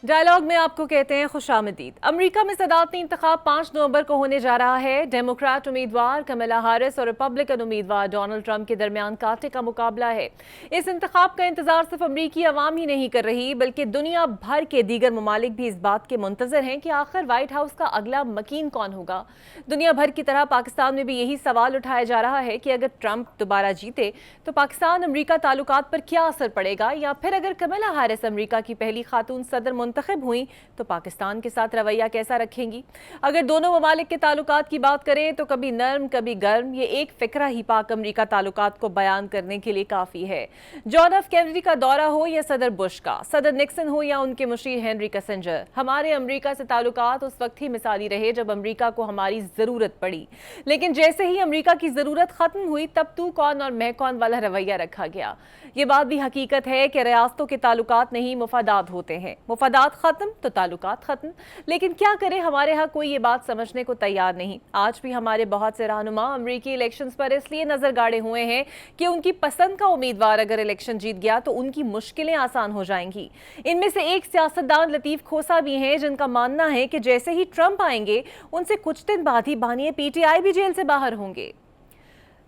Dialogue میں آپ کو کہتے ہیں خوش آمدید۔ امریکہ میں صدارتی انتخاب 5 نومبر کو ہونے جا رہا ہے۔ ڈیموکریٹ امیدوار کملا ہیرس اور ریپبلکن امیدوار ڈونلڈ ٹرمپ کے درمیان کانٹے کا مقابلہ ہے۔ اس انتخاب کا انتظار صرف امریکی عوام ہی نہیں کر رہی بلکہ دنیا بھر کے دیگر ممالک بھی اس بات کے منتظر ہیں کہ آخر وائٹ ہاؤس کا اگلا مکین کون ہوگا۔ دنیا بھر کی طرح پاکستان میں بھی یہی سوال اٹھایا جا رہا ہے کہ اگر ٹرمپ دوبارہ جیتے تو پاکستان امریکہ تعلقات پر کیا اثر پڑے گا، یا پھر اگر کملا ہیرس امریکہ کی پہلی خاتون صدر منتخب ہوئیں تو پاکستان کے ساتھ رویہ کیسا رکھیں گی۔ اگر دونوں ممالک کے تعلقات کی بات کریں تو کبھی نرم کبھی گرم، یہ ایک فقرہ ہی پاک امریکہ تعلقات کو بیان کرنے کے لیے کافی ہے۔ جان ایف کینیڈی کا دورہ ہو یا صدر بش کا، صدر نکسن ہو یا ان کے مشیر ہنری کسنجر، ہمارے امریکہ سے تعلقات اس وقت ہی مثالی رہے جب امریکہ کو ہماری ضرورت پڑی، لیکن جیسے ہی امریکہ کی ضرورت ختم ہوئی تب تو کون اور میں کون والا رویہ رکھا گیا۔ یہ بات بھی حقیقت ہے کہ ریاستوں کے تعلقات نہیں مفادات ہوتے ہیں، مفادات ختم تو تعلقات ختم۔ لیکن کیا کرے، ہمارے ہاں کوئی یہ بات سمجھنے کو تیار نہیں۔ آج بھی ہمارے بہت سے رہنما امریکی الیکشنز پر اس لیے نظر گاڑے ہوئے ہیں کہ ان کی پسند کا امیدوار اگر الیکشن جیت گیا تو ان کی مشکلیں آسان ہو جائیں گی۔ ان میں سے ایک سیاستدان لطیف کھوسا بھی ہیں جن کا ماننا ہے کہ جیسے ہی ٹرمپ آئیں گے ان سے کچھ دن بعد ہی بانی پی ٹی آئی بھی جیل سے باہر ہوں گے۔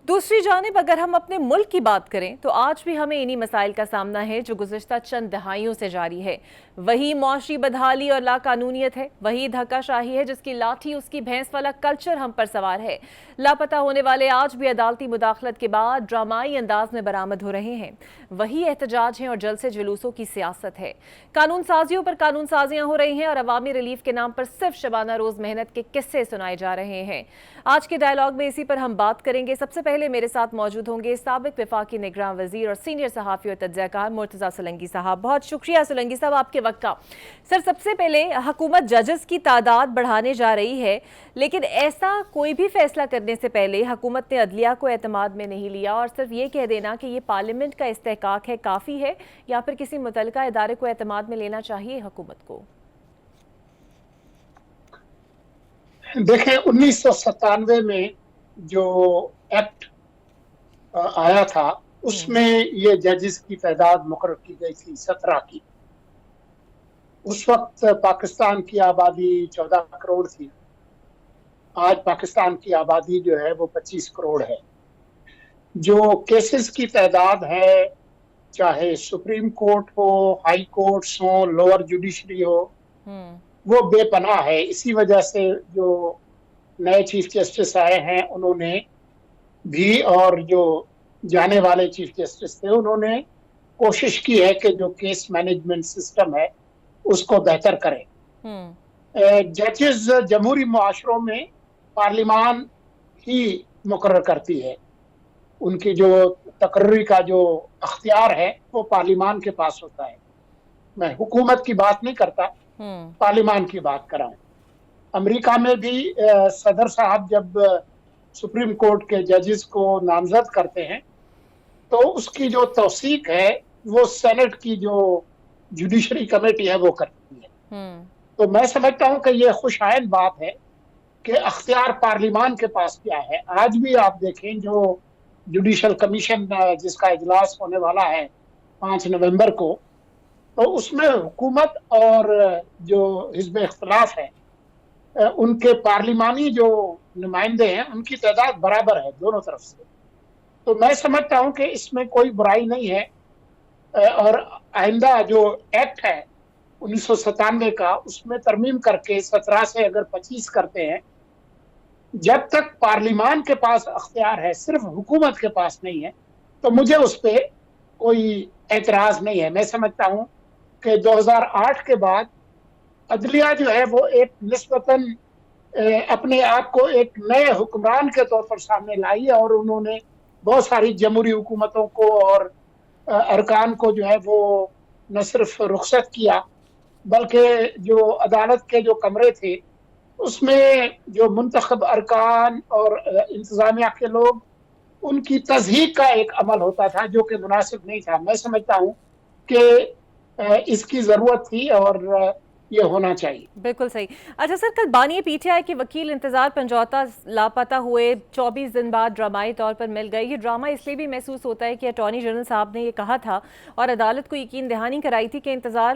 دوسری جانب اگر ہم اپنے ملک کی بات کریں تو آج بھی ہمیں انہی مسائل کا سامنا ہے جو گزشتہ چند دہائیوں سے جاری ہے۔ وہی معاشی بدحالی اور لاقانونیت ہے، وہی دھکا شاہی ہے جس کی لاٹھی اس کی بھینس والا کلچر ہم پر سوار ہے۔ لاپتہ ہونے والے آج بھی عدالتی مداخلت کے بعد ڈرامائی انداز میں برآمد ہو رہے ہیں۔ وہی احتجاج ہیں اور جلسے جلوسوں کی سیاست ہے۔ قانون سازیوں پر قانون سازیاں ہو رہی ہیں اور عوامی ریلیف کے نام پر صرف شبانہ روز محنت کے قصے سنائے جا رہے ہیں۔ آج کے ڈائلاگ میں اسی پر ہم بات کریں گے۔ سب سے پہلے میرے ساتھ موجود ہوں گے سابق وفاقی نگراں وزیر اور سینئر صحافی اور تجزیہ کار مرتضیٰ سولنگی صاحب۔ بہت شکریہ سولنگی صاحب آپ کے وقت کا۔ سر، سب سے پہلے حکومت ججز کی تعداد بڑھانے جا رہی ہے، لیکن ایسا کوئی بھی فیصلہ کرنے سے پہلے حکومت نے عدلیہ کو اعتماد میں نہیں لیا اور صرف یہ کہہ دینا کہ یہ پارلیمنٹ کا استحقاق ہے کافی ہے، یا پھر کسی متعلقہ ادارے کو اعتماد میں لینا چاہیے حکومت کو؟ دیکھیں، 1997 میں جو ایکٹ آیا تھا اس میں یہ ججز کی تعداد مقرر کی گئی تھی 17 کی۔ اس وقت پاکستان کی آبادی 14 کروڑ تھی۔ آج پاکستان کی آبادی جو ہے وہ 25 کروڑ ہے۔ جو کیسز کی تعداد ہے، چاہے سپریم کورٹ ہو، ہائی کورٹس ہو، لوور جوڈیشری ہو، وہ بے پناہ ہے۔ اسی وجہ سے جو نئے چیف جسٹس آئے ہیں انہوں نے بھی، اور جو جانے والے چیف جسٹس تھے انہوں نے کوشش کی ہے کہ جو کیس مینجمنٹ سسٹم ہے اس کو بہتر کریں۔ ججز جمہوری معاشروں میں پارلیمان ہی مقرر کرتی ہے، ان کی جو تقرری کا جو اختیار ہے وہ پارلیمان کے پاس ہوتا ہے۔ میں حکومت کی بات نہیں کرتا، پارلیمان کی بات کر رہا ہوں۔ امریکہ میں بھی صدر صاحب جب سپریم کورٹ کے ججز کو نامزد کرتے ہیں تو اس کی جو توثیق ہے وہ سینٹ کی جو جوڈیشری کمیٹی ہے وہ کرتی ہے۔ تو میں سمجھتا ہوں کہ یہ خوش آئند بات ہے کہ اختیار پارلیمان کے پاس کیا ہے۔ آج بھی آپ دیکھیں جو جوڈیشل کمیشن جس کا اجلاس ہونے والا ہے 5 نومبر کو، تو اس میں حکومت اور جو حزب اختلاف ہے ان کے پارلیمانی جو نمائندے ہیں ان کی تعداد برابر ہے دونوں طرف سے۔ تو میں سمجھتا ہوں کہ اس میں کوئی برائی نہیں ہے، اور آئندہ جو ایکٹ ہے 1997 کا اس میں ترمیم کر کے 17 سے اگر 25 کرتے ہیں، جب تک پارلیمان کے پاس اختیار ہے، صرف حکومت کے پاس نہیں ہے، تو مجھے اس پہ کوئی اعتراض نہیں ہے۔ میں سمجھتا ہوں کہ 2008 کے بعد عدلیہ جو ہے وہ ایک نسبتاً اپنے آپ کو ایک نئے حکمران کے طور پر سامنے لائی، اور انہوں نے بہت ساری جمہوری حکومتوں کو اور ارکان کو جو ہے وہ نہ صرف رخصت کیا بلکہ جو عدالت کے جو کمرے تھے اس میں جو منتخب ارکان اور انتظامیہ کے لوگ، ان کی تضحیق کا ایک عمل ہوتا تھا جو کہ مناسب نہیں تھا۔ میں سمجھتا ہوں کہ اس کی ضرورت تھی اور یہ ہونا چاہیے۔ بالکل صحیح۔ اچھا سر، کل بانی پی ٹی آئی کے وکیل انتظار پنجوتا لاپتہ ہوئے 24 دن بعد ڈرامائی طور پر مل گئے۔ یہ ڈرامہ اس لیے بھی محسوس ہوتا ہے کہ اٹارنی جنرل صاحب نے یہ کہا تھا اور عدالت کو یقین دہانی کرائی تھی کہ انتظار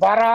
12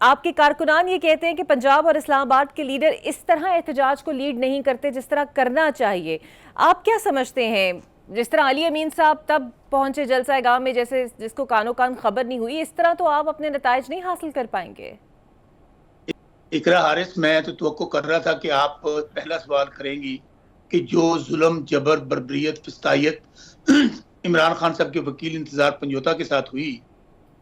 آپ کے کارکنان یہ کہتے ہیں کہ پنجاب اور اسلام آباد کے لیڈر اس طرح احتجاج کو لیڈ نہیں کرتے جس طرح کرنا چاہیے. آپ کیا سمجھتے ہیں؟ جس طرح علی امین صاحب تب پہنچے جلسہ گاہ میں جیسے جس کو کانوں کان خبر نہیں ہوئی، اس طرح تو آپ اپنے نتائج نہیں حاصل کر پائیں گے. اقرا حارث، میں تو توقع کر رہا تھا کہ آپ پہلا سوال کریں گی کہ جو ظلم، جبر، بربریت، فسطائیت عمران خان صاحب کے وکیل انتظار پنجوتا کے ساتھ ہوئی،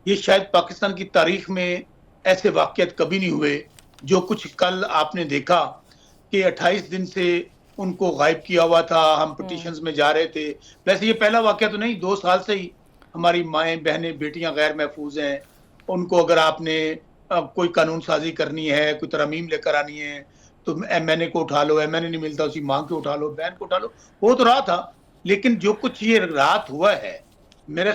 یہ شاید پاکستان کی تاریخ میں ایسے واقعات کبھی نہیں ہوئے. جو کچھ کل آپ نے دیکھا کہ 28 دن سے ان کو غائب کیا ہوا تھا، ہم پٹیشنز میں جا رہے تھے. ویسے یہ پہلا واقعہ تو نہیں، 2 سال سے ہی ہماری مائیں بہنیں بیٹیاں غیر محفوظ ہیں. ان کو اگر آپ نے کوئی قانون سازی کرنی ہے، کوئی ترامیم لے کر آنی ہے تو ایم این اے کو اٹھا لو، ایم این اے نہیں ملتا اسی ماں کو اٹھا لو، بہن کو اٹھا لو. وہ تو رہا تھا، لیکن جو کچھ یہ رات ہوا ہے، میرے